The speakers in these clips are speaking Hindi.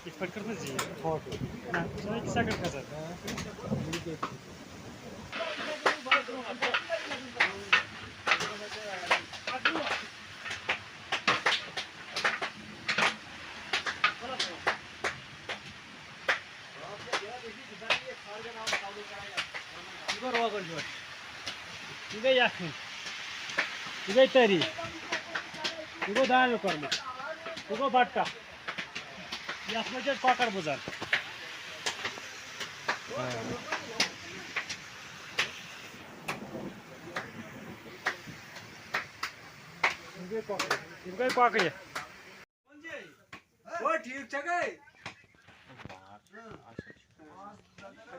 İfade kırmızı ya. Sonra 2 sakın kazan. Bu rogan diyor. Bu yakini. Bu Tariq. Bu daal korma. Bu batta. Yapmaca pakar bozar. इनका ही पाक है वो ठीक है गए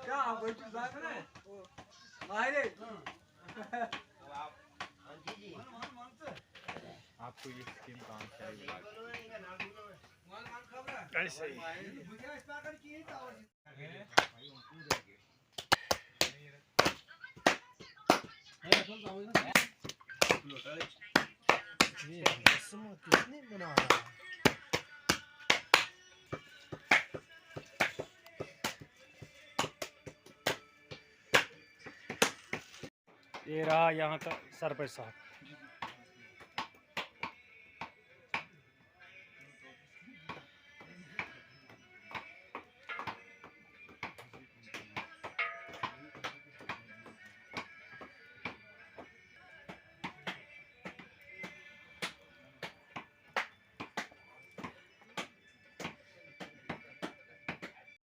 क्या आप कोई चीज बात है मायरे आपको ये स्कीम कहाँ से आई? ऐसे ही ये रस्म किसने बना रहा है? ये रहा यहाँ का सरपंच साहब।